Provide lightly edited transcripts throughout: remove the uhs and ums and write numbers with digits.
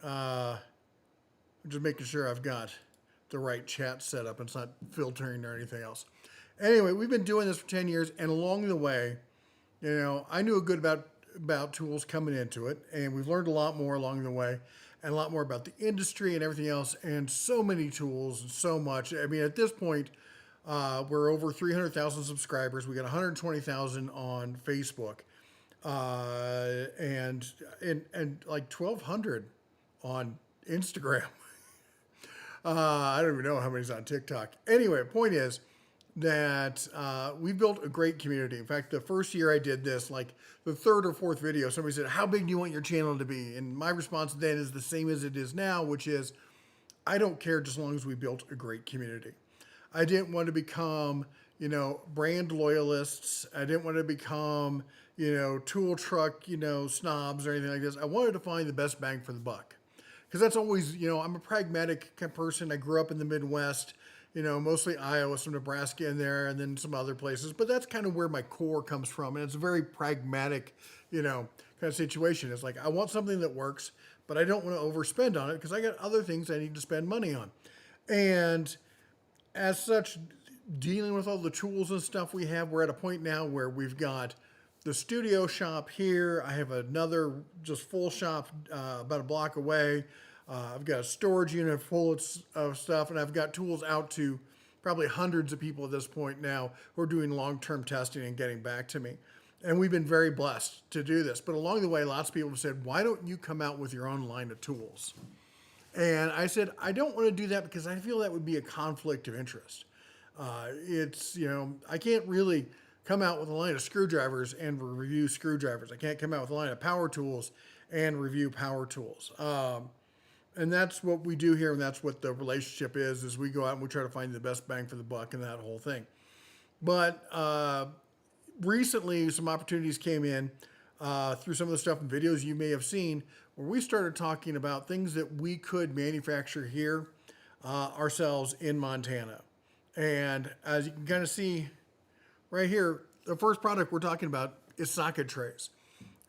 I'm just making sure I've got the right chat set up and it's not filtering or anything else. Anyway, we've been doing this for 10 years, and along the way, I knew a good about tools coming into it, and we've learned a lot more along the way, and a lot more about the industry and everything else, and so many tools and so much. I mean, at this point, we're over 300,000 subscribers. We got 120,000 on Facebook, and like 1,200 on Instagram. I don't even know how many's on TikTok. Anyway, point is that we built a great community. In fact, the first year I did this, like the third or fourth video, somebody said, "How big do you want your channel to be?" And my response then is the same as it is now, which is, I don't care just as long as we built a great community. I didn't want to become, brand loyalists. I didn't want to become, tool truck, snobs or anything like this. I wanted to find the best bang for the buck. Because that's always, I'm a pragmatic kind of person. I grew up in the Midwest, mostly Iowa, some Nebraska in there, and then some other places. But that's kind of where my core comes from. And it's a very pragmatic, kind of situation. It's like, I want something that works, but I don't want to overspend on it because I got other things I need to spend money on. And as such, dealing with all the tools and stuff we have, we're at a point now where we've got the studio shop here. I have another just full shop about a block away. I've got a storage unit full of stuff, and I've got tools out to probably hundreds of people at this point now who are doing long-term testing and getting back to me. And we've been very blessed to do this. But along the way, lots of people have said, "Why don't you come out with your own line of tools?" And I said, I don't want to do that because I feel that would be a conflict of interest. I can't really come out with a line of screwdrivers and review screwdrivers. I can't come out with a line of power tools and review power tools. And that's what we do here, and that's what the relationship is we go out and we try to find the best bang for the buck and that whole thing. But recently, some opportunities came in through some of the stuff and videos you may have seen where we started talking about things that we could manufacture here ourselves in Montana. And as you can kind of see right here, the first product we're talking about is socket trays.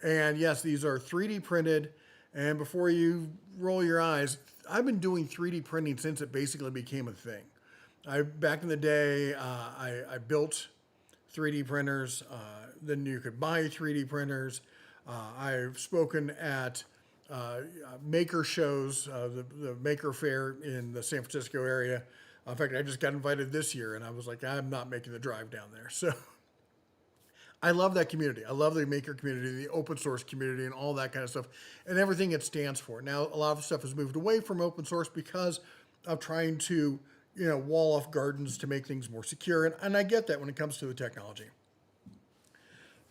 And yes, these are 3D printed. And before you roll your eyes, I've been doing 3D printing since it basically became a thing. Back in the day, I built 3D printers. Then you could buy 3D printers. I've spoken at maker shows, the Maker Fair in the San Francisco area. In fact, I just got invited this year, and I was like, I'm not making the drive down there. So I love that community. I love the maker community, the open source community, and all that kind of stuff, and everything it stands for. Now, a lot of stuff has moved away from open source because of trying to, wall off gardens to make things more secure, and I get that when it comes to the technology.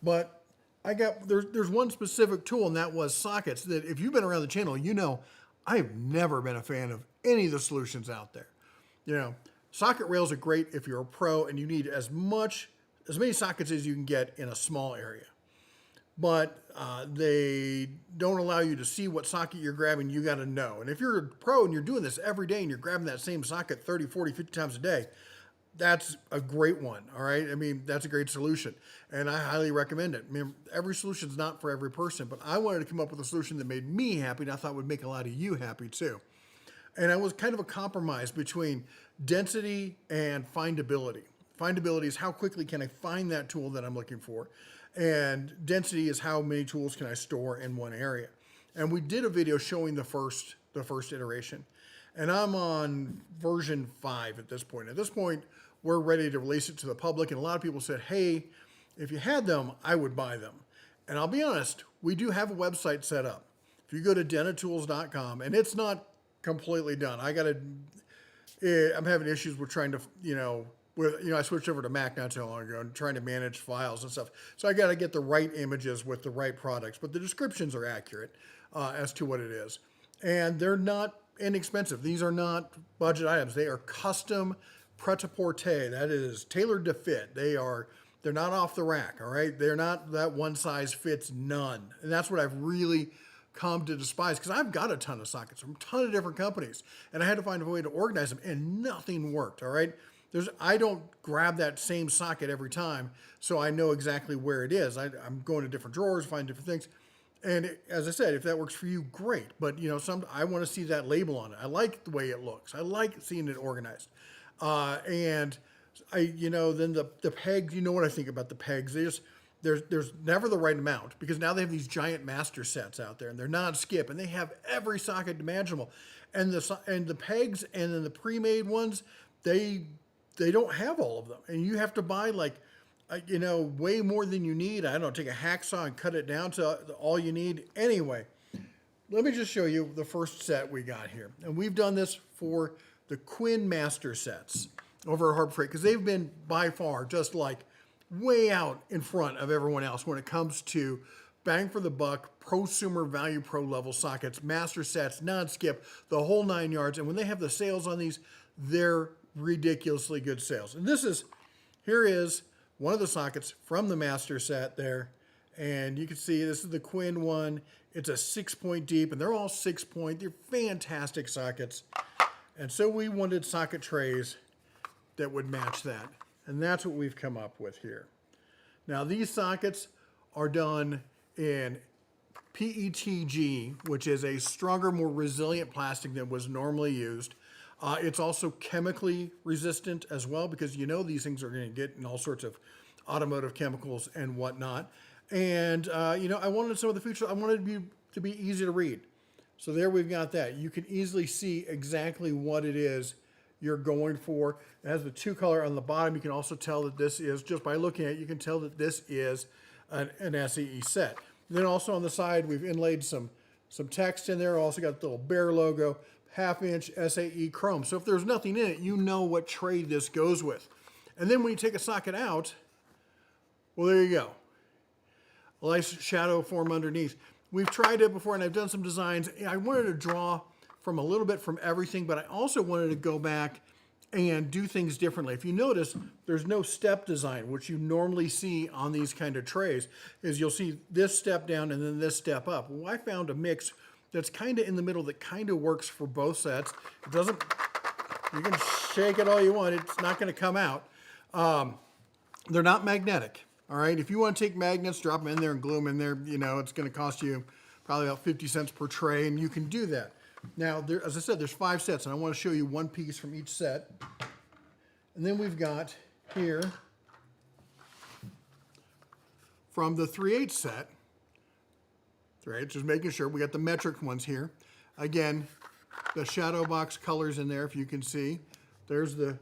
But there's one specific tool, and that was sockets, that if you've been around the channel, I've never been a fan of any of the solutions out there. Socket rails are great if you're a pro and you need as many sockets as you can get in a small area. But they don't allow you to see what socket you're grabbing. You got to know. And if you're a pro and you're doing this every day and you're grabbing that same socket 30, 40, 50 times a day, that's a great one, all right? I mean, that's a great solution, and I highly recommend it. I mean, every solution is not for every person, but I wanted to come up with a solution that made me happy, and I thought would make a lot of you happy too. And I was kind of a compromise between density and findability. Findability is how quickly can I find that tool that I'm looking for, and density is how many tools can I store in one area. And we did a video showing the first iteration, and I'm on version 5 at this point. At this point, we're ready to release it to the public, and a lot of people said, "Hey, if you had them, I would buy them." And I'll be honest, we do have a website set up. If you go to denatools.com, and it's not completely done. I'm having issues with trying to, I switched over to Mac not too long ago and trying to manage files and stuff. So I got to get the right images with the right products, but the descriptions are accurate as to what it is. And they're not inexpensive. These are not budget items. They are custom pret-a-porter. That is tailored to fit. They're not off the rack, all right? They're not that one size fits none. And that's what I've really come to despise, because I've got a ton of sockets from a ton of different companies, and I had to find a way to organize them, and nothing worked, all right? I don't grab that same socket every time, so I know exactly where it is. I'm going to different drawers, find different things. And as I said, if that works for you, great. But I want to see that label on it. I like the way it looks. I like seeing it organized. And then the pegs. You know what I think about the pegs? There's never the right amount, because now they have these giant master sets out there, and they're non-skip, and they have every socket imaginable. And the pegs, and then the pre-made ones, they don't have all of them, and you have to buy way more than you need. I don't know, take a hacksaw and cut it down to all you need. Anyway, let me just show you the first set we got here. And we've done this for the Quinn master sets over at Harbor Freight, because they've been by far just way out in front of everyone else when it comes to bang for the buck, prosumer value, pro level sockets, master sets, non-skip, the whole 9 yards. And when they have the sales on these, they're ridiculously good sales. And here is one of the sockets from the master set there. And you can see this is the Quinn one. It's a 6-point deep, and they're all 6-point. They're fantastic sockets. And so we wanted socket trays that would match that. And that's what we've come up with here. Now these sockets are done in PETG, which is a stronger, more resilient plastic than was normally used. It's also chemically resistant as well, because these things are going to get in all sorts of automotive chemicals and whatnot. And I wanted some of the features. I wanted it to be easy to read. So there we've got that. You can easily see exactly what it is you're going for. It has the 2-color on the bottom. You can also tell that this is, just by looking at it, you can tell that this is an SEE set. And then also on the side, we've inlaid some text in there. Also got the little bear logo, 1/2-inch SAE chrome. So if there's nothing in it, you know what tray this goes with. And then when you take a socket out, well, there you go. A nice shadow form underneath. We've tried it before, and I've done some designs. I wanted to draw from a little bit from everything, but I also wanted to go back and do things differently. If you notice, there's no step design, which you normally see on these kind of trays, is you'll see this step down and then this step up. Well, I found a mix that's kind of in the middle that kind of works for both sets. It doesn't, you can shake it all you want, it's not going to come out. They're not magnetic, all right? If you want to take magnets, drop them in there and glue them in there, it's going to cost you probably about 50 cents per tray, and you can do that. Now, as I said, there's 5 sets, and I want to show you one piece from each set. And then we've got here, from the 3/8 set, just making sure we got the metric ones here. Again, the shadow box colors in there, if you can see. There's the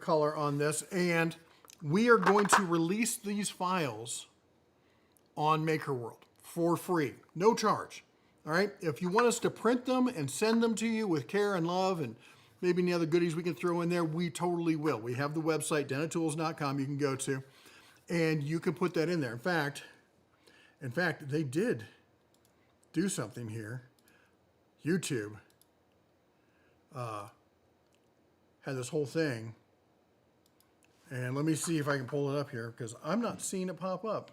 color on this. And we are going to release these files on MakerWorld for free, no charge. All right, if you want us to print them and send them to you with care and love and maybe any other goodies we can throw in there, we totally will. We have the website, denatools.com, you can go to, and you can put that in there. In fact, they did do something here. YouTube had this whole thing, and let me see if I can pull it up here, because I'm not seeing it pop up.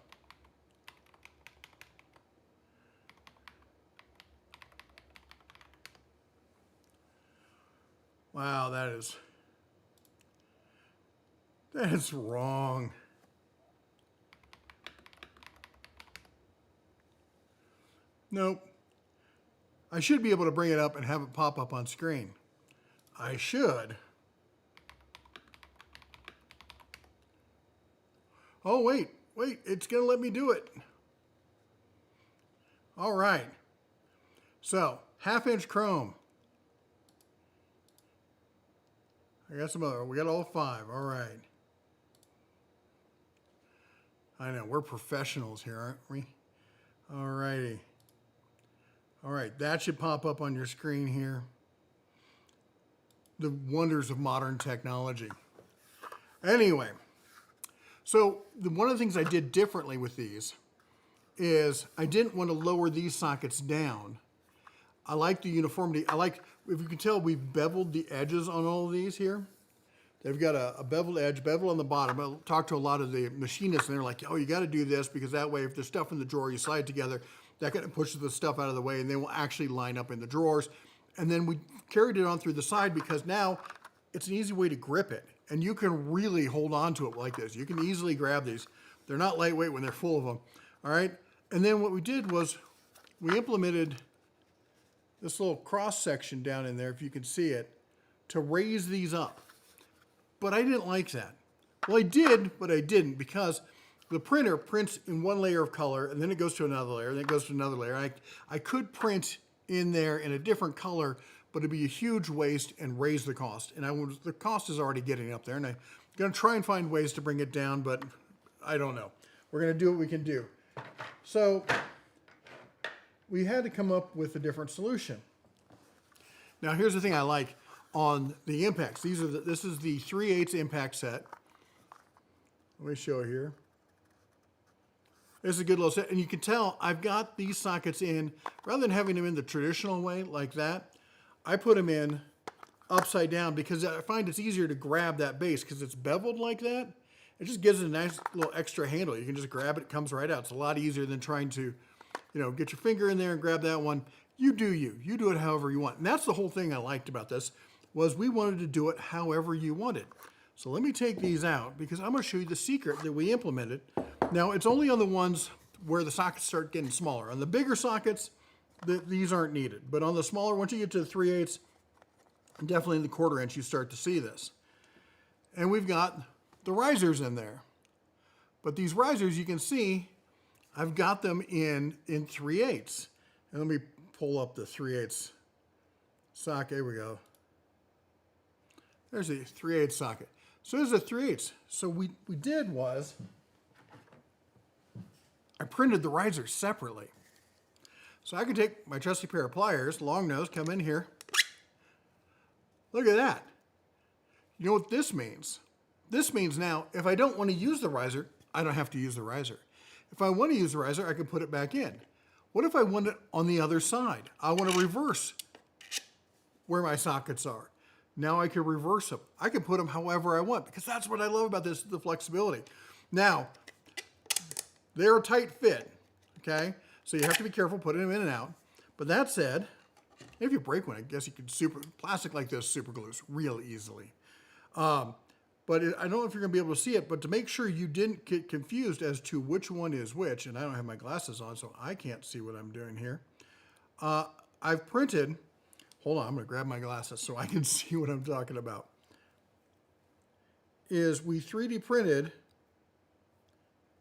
Wow, that is wrong. Nope. I should be able to bring it up and have it pop up on screen. I should. Oh, wait, it's gonna let me do it. All right. So, 1/2-inch chrome. I got some other, we got all 5, all right. I know, we're professionals here, aren't we? All righty. All right, that should pop up on your screen here. The wonders of modern technology. Anyway, so one of the things I did differently with these is I didn't want to lower these sockets down. I like the uniformity. If you can tell, we've beveled the edges on all of these here. They've got a beveled edge, bevel on the bottom. I talked to a lot of the machinists, and they're like, oh, you got to do this, because that way, if there's stuff in the drawer, you slide it together, that kind of pushes the stuff out of the way, and they will actually line up in the drawers. And then we carried it on through the side, because now it's an easy way to grip it. And you can really hold on to it like this. You can easily grab these. They're not lightweight when they're full of them. All right? And then what we did was we implemented this little cross section down in there, if you can see it, to raise these up. But I didn't like that. Well, I did, but I didn't, because the printer prints in one layer of color, and then it goes to another layer, and then it goes to another layer. I could print in there in a different color, but it'd be a huge waste and raise the cost. And the cost is already getting up there, and I'm going to try and find ways to bring it down, but I don't know. We're going to do what we can do. So we had to come up with a different solution. Now, here's the thing I like on the impacts. This is the 3/8 impact set. Let me show you here. This is a good little set, and you can tell I've got these sockets in, rather than having them in the traditional way like that, I put them in upside down because I find it's easier to grab that base because it's beveled like that. It just gives it a nice little extra handle. You can just grab it, it comes right out. It's a lot easier than trying to, get your finger in there and grab that one. You do you. You do it however you want. And that's the whole thing I liked about this, was we wanted to do it however you wanted. So let me take these out because I'm going to show you the secret that we implemented. Now, it's only on the ones where the sockets start getting smaller. On the bigger sockets, these aren't needed. But on the smaller, once you get to the 3/8, definitely in the 1/4 inch, you start to see this. And we've got the risers in there. But these risers, you can see, I've got them in 3/8. And let me pull up the 3/8 socket. There we go. There's the 3/8 socket. So there's a 3/8. So we did was, I printed the risers separately. So I can take my trusty pair of pliers, long nose, come in here. Look at that. You know what this means? This means now, if I don't want to use the riser, I don't have to use the riser. If I want to use the riser, I can put it back in. What if I want it on the other side? I want to reverse where my sockets are. Now I can reverse them. I can put them however I want, because that's what I love about this, the flexibility. Now, they're a tight fit, okay? So you have to be careful putting them in and out. But that said, if you break one, I guess you can plastic like this super glues real easily. But I don't know if you're gonna be able to see it, but to make sure you didn't get confused as to which one is which, and I don't have my glasses on, so I can't see what I'm doing here. I've printed, hold on, I'm gonna grab my glasses so I can see what I'm talking about. Is we 3D printed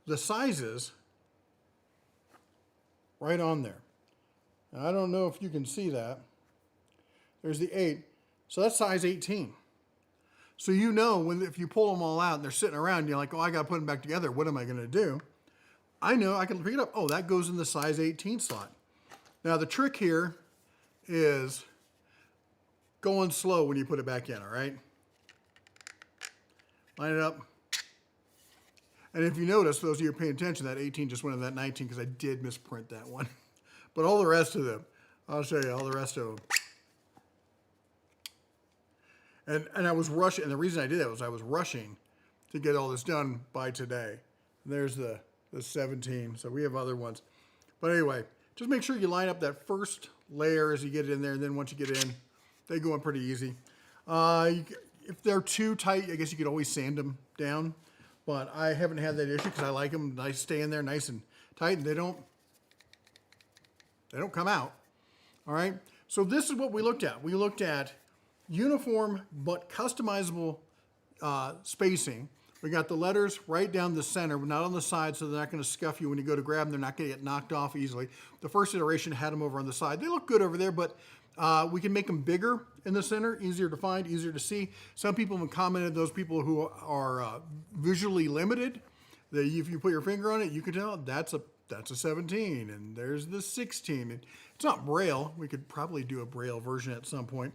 the sizes right on there. Now, I don't know if you can see that. There's the 8, so that's size 18. So if you pull them all out and they're sitting around, you're like, oh, I got to put them back together. What am I going to do? I know I can pick it up. Oh, that goes in the size 18 slot. Now, the trick here is going slow when you put it back in, all right? Line it up. And if you notice, those of you who are paying attention, that 18 just went in that 19 because I did misprint that one. But all the rest of them, I'll show you all the rest of them. And I was rushing, and the reason I did that was I was rushing to get all this done by today. And there's the 17, so we have other ones. But anyway, just make sure you line up that first layer as you get it in there, and then once you get in, they go in pretty easy. If they're too tight, I guess you could always sand them down. But I haven't had that issue because I like them nice, stay in there nice and tight, and they don't come out. All right. So this is what we looked at. We looked at uniform but customizable spacing. We got the letters right down the center, but not on the side, so they're not going to scuff you when you go to grab them. They're not going to get knocked off easily. The first iteration had them over on the side. They look good over there, but we can make them bigger in the center, easier to find, easier to see. Some people have commented, those people who are visually limited, that if you put your finger on it, you can tell that's a 17, and there's the 16. And it's not Braille. We could probably do a Braille version at some point.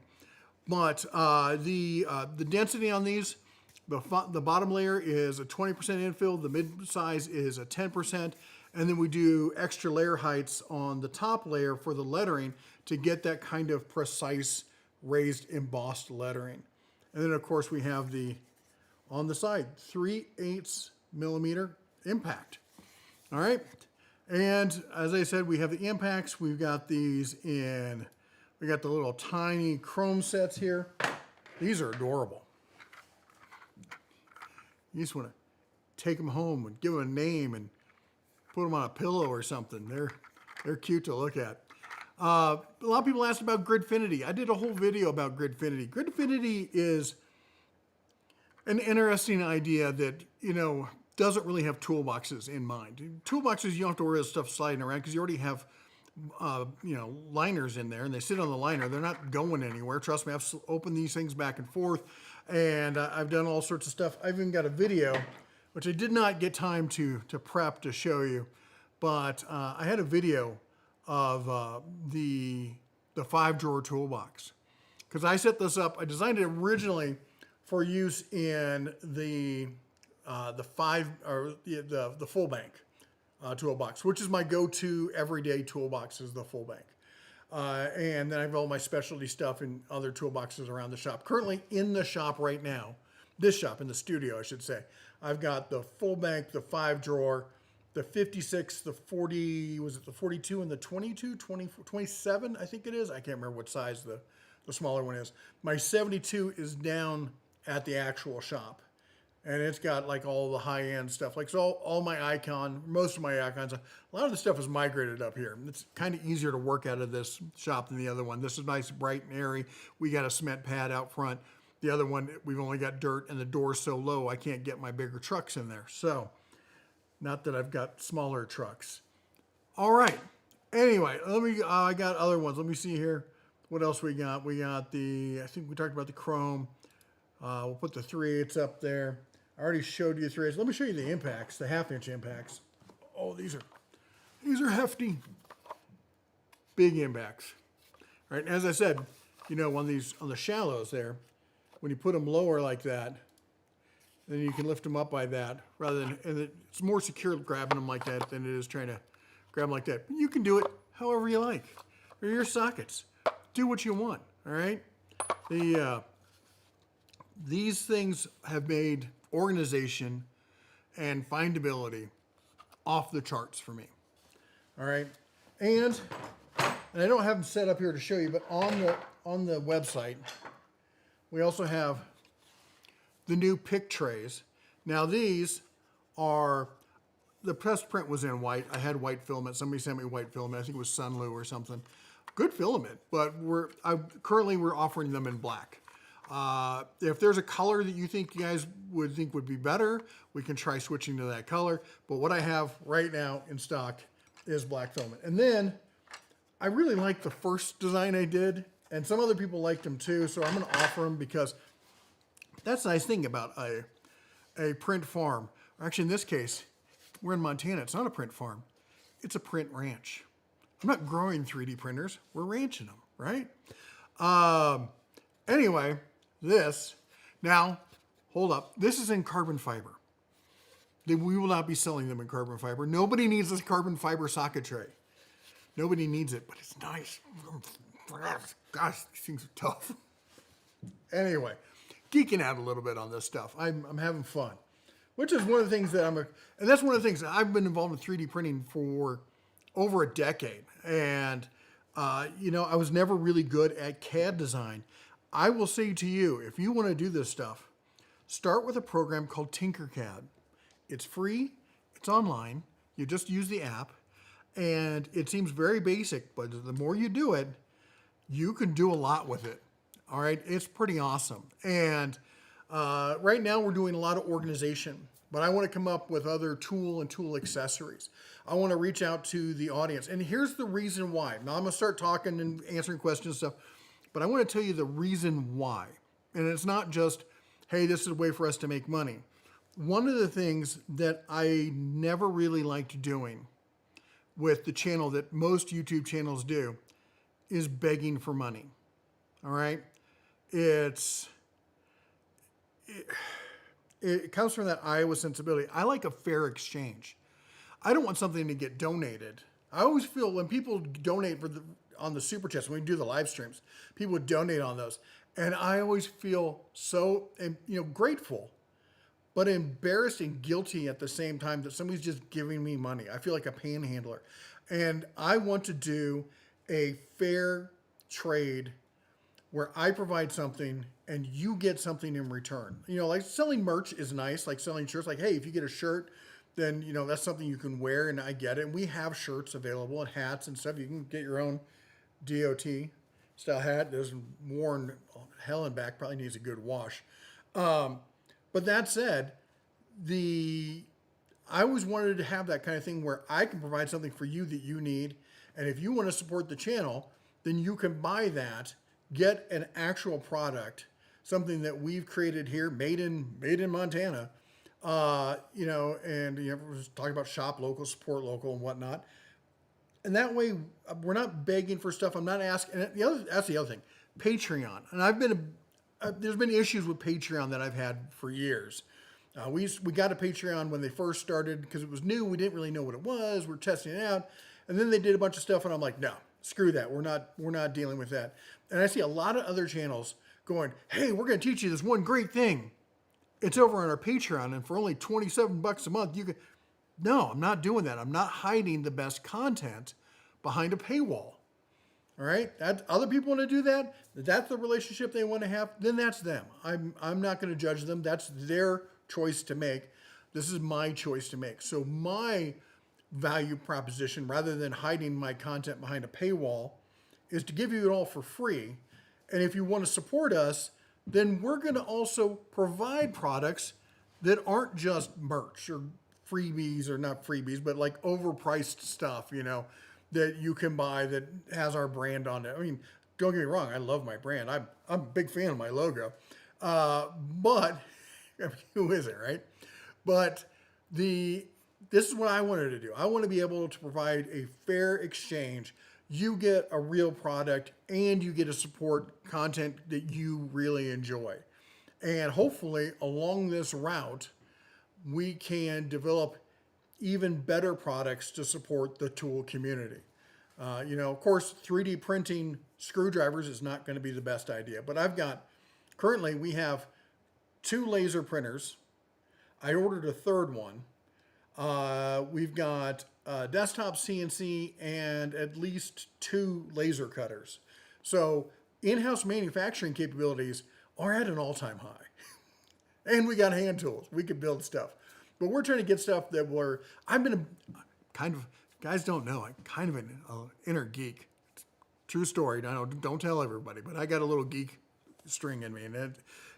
But the density on these, the bottom layer is a 20% infill, the mid size is a 10%, and then we do extra layer heights on the top layer for the lettering to get that kind of precise raised embossed lettering. And then of course we have on the side, 3/8 millimeter impact. All right. And as I said, we have the impacts. We've got these we got the little tiny chrome sets here. These are adorable. You just want to take them home and give them a name and put them on a pillow or something. They're cute to look at. A lot of people asked about Gridfinity. I did a whole video about Gridfinity. Gridfinity is an interesting idea that, doesn't really have toolboxes in mind. Toolboxes, you don't have to worry about stuff sliding around because you already have, liners in there, and they sit on the liner. They're not going anywhere. Trust me, I've opened these things back and forth, and I've done all sorts of stuff. I've even got a video, which I did not get time to prep to show you, but I had a video of the 5-drawer toolbox, because I set this up. I designed it originally for use in the full bank toolbox, which is my go-to everyday toolbox, is the full bank. And then I have all my specialty stuff in other toolboxes around the shop. Currently in the shop right now, this shop, in the studio, I should say, I've got the full bank, the 5-drawer, the 56, the 40, was it the 42 and the 22, 24, 27, I think it is. I can't remember what size the smaller one is. My 72 is down at the actual shop. And it's got like all the high-end stuff. Like, so all my most of my icons, a lot of the stuff is migrated up here. It's kind of easier to work out of this shop than the other one. This is nice, bright and airy. We got a cement pad out front. The other one, we've only got dirt, and the door's so low I can't get my bigger trucks in there. So, not that I've got smaller trucks. All right. Anyway, I got other ones. Let me see here. What else we got? We got I think we talked about the chrome. We'll put the 3/8 up there. I already showed you the 3/8. Let me show you the impacts, the 1/2-inch impacts. Oh, these are hefty. Big impacts. All right, and as I said, on the shallows there, when you put them lower like that, then you can lift them up by that, and it's more secure grabbing them like that than it is trying to grab them like that. But you can do it however you like. They're your sockets. Do what you want, all right? These things have made organization and findability off the charts for me. All right, and I don't have them set up here to show you, but on the website, we also have the new pick trays. Now these are, the press print was in white. I had white filament. Somebody sent me white filament. I think it was Sunlu or something. Good filament, but currently we're offering them in black. If there's a color that you think you guys would be better, we can try switching to that color. But what I have right now in stock is black filament. And then I really like the first design I did, and some other people liked them too, so I'm going to offer them because that's the nice thing about a print farm. Or actually, in this case, we're in Montana. It's not a print farm. It's a print ranch. I'm not growing 3D printers. We're ranching them, right? Anyway, now, hold up. This is in carbon fiber. We will not be selling them in carbon fiber. Nobody needs this carbon fiber socket tray. Nobody needs it, but it's nice. Gosh, these things are tough. Anyway, geeking out a little bit on this stuff. I'm having fun, which is one of the things that and that's one of the things that I've been involved in 3D printing for over a decade. And, I was never really good at CAD design. I will say to you, if you want to do this stuff, start with a program called Tinkercad. It's free, it's online, you just use the app, and it seems very basic, but the more you do it, you can do a lot with it. All right, it's pretty awesome. And right now we're doing a lot of organization, but I want to come up with other tool accessories. I want to reach out to the audience. And here's the reason why. Now I'm going to start talking and answering questions and stuff, but I want to tell you the reason why. And it's not just, hey, this is a way for us to make money. One of the things that I never really liked doing with the channel that most YouTube channels do is begging for money. All right? It comes from that Iowa sensibility. I like a fair exchange. I don't want something to get donated. I always feel when people donate on the super chats, when we do the live streams, people would donate on those. And I always feel so, grateful, but embarrassed and guilty at the same time that somebody's just giving me money. I feel like a panhandler. And I want to do a fair trade where I provide something and you get something in return. Like selling merch is nice, like selling shirts. Like, hey, if you get a shirt, then, that's something you can wear, and I get it. And we have shirts available and hats and stuff. You can get your own DOT style hat. There's worn hell and back, probably needs a good wash. But that said, I always wanted to have that kind of thing where I can provide something for you that you need. And if you want to support the channel, then you can buy that, get an actual product, something that we've created here, made in Montana, and we're talking about shop local, support local, and whatnot. And that way, we're not begging for stuff. I'm not asking. And that's the other thing, Patreon. And there's been issues with Patreon that I've had for years. We got a Patreon when they first started because it was new. We didn't really know what it was. We're testing it out, and then they did a bunch of stuff, and I'm like, no, screw that. We're not dealing with that. And I see a lot of other channels going, hey, we're going to teach you this one great thing. It's over on our Patreon, and for only $27 a month, you can. No, I'm not doing that. I'm not hiding the best content behind a paywall. All right, other people want to do that. That's the relationship they want to have. Then that's them. I'm not going to judge them. That's their choice to make. This is my choice to make. So my value proposition, rather than hiding my content behind a paywall, is to give you it all for free. And if you want to support us, then we're going to also provide products that aren't just merch or freebies, or not freebies, but like overpriced stuff, that you can buy that has our brand on it. I mean, don't get me wrong, I love my brand. I'm a big fan of my logo. But who isn't, right? But this is what I wanted to do. I want to be able to provide a fair exchange. You get a real product and you get to support content that you really enjoy. And hopefully along this route, we can develop even better products to support the tool community. Of course, 3D printing screwdrivers is not going to be the best idea, but currently we have 2 laser printers. I ordered a third one. We've got a desktop CNC and at least 2 laser cutters. So in-house manufacturing capabilities are at an all-time high. And we got hand tools. We could build stuff. But we're trying to get stuff that guys don't know, I'm kind of an inner geek. True story. I don't tell everybody, but I got a little geek string in me, and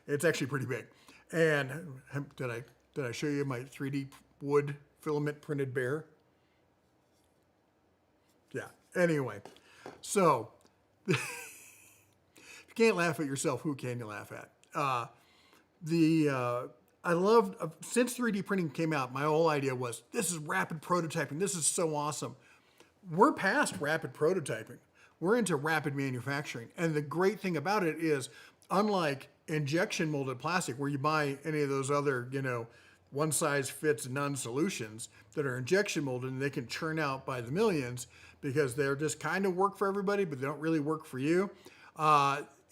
it's actually pretty big. And did I show you my 3D wood filament printed bear? Yeah. Anyway, so if you can't laugh at yourself, who can you laugh at? I loved, since 3D printing came out, my whole idea was, this is rapid prototyping. This is so awesome. We're past rapid prototyping. We're into rapid manufacturing. And the great thing about it is, unlike injection molded plastic, where you buy any of those other, one size fits none solutions that are injection molded and they can churn out by the millions because they're just kind of work for everybody, but they don't really work for you.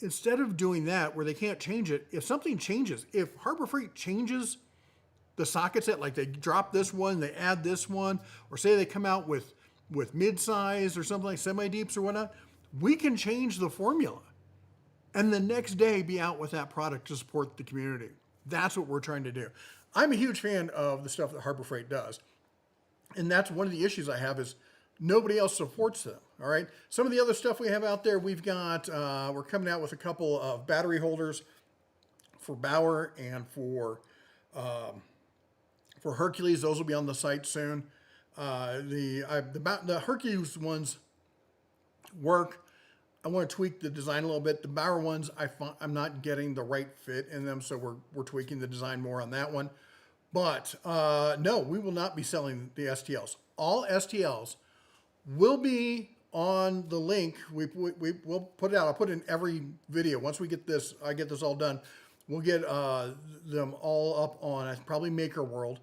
Instead of doing that where they can't change it, if something changes, if Harbor Freight changes the socket set, like they drop this one, they add this one, or say they come out with mid-size or something like semi-deeps or whatnot, we can change the formula and the next day be out with that product to support the community. That's what we're trying to do. I'm a huge fan of the stuff that Harbor Freight does. And that's one of the issues I have is nobody else supports them. All right. Some of the other stuff we have out there, we're coming out with a couple of battery holders for Bauer and for Hercules. Those will be on the site soon. The Hercules ones work. I want to tweak the design a little bit. The Bauer ones, I'm not getting the right fit in them, so we're tweaking the design more on that one. But no, we will not be selling the STLs. All STLs will be on the link. We'll put it out. I'll put it in every video. Once I get this all done, we'll get them all up on probably Maker World,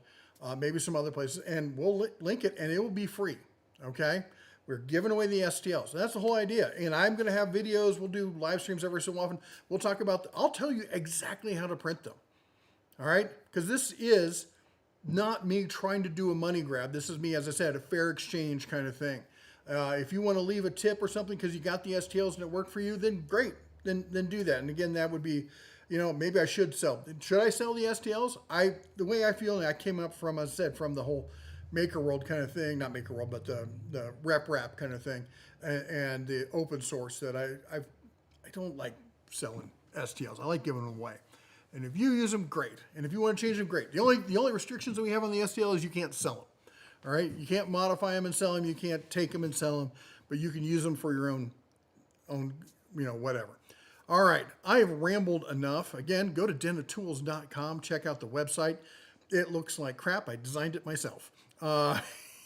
maybe some other places, and we'll link it, and it will be free. Okay. We're giving away the STLs. That's the whole idea. And I'm going to have videos. We'll do live streams every so often. We'll talk about, I'll tell you exactly how to print them. All right. Because this is not me trying to do a money grab. This is me, as I said, a fair exchange kind of thing. If you want to leave a tip or something because you got the STLs and it worked for you, then great. Then do that. And again, that would be maybe I should sell. Should I sell the STLs? The way I feel, I came up from, as I said, from the whole Maker World kind of thing, not Maker World, but the rep wrap kind of thing, and the open source that I don't like selling STLs. I like giving them away. And if you use them, great. And if you want to change them, great. The only restrictions that we have on the STL is you can't sell them. All right, you can't modify them and sell them. You can't take them and sell them, but you can use them for your own, whatever. All right, I have rambled enough. Again, go to denofTools.com. Check out the website. It looks like crap. I designed it myself.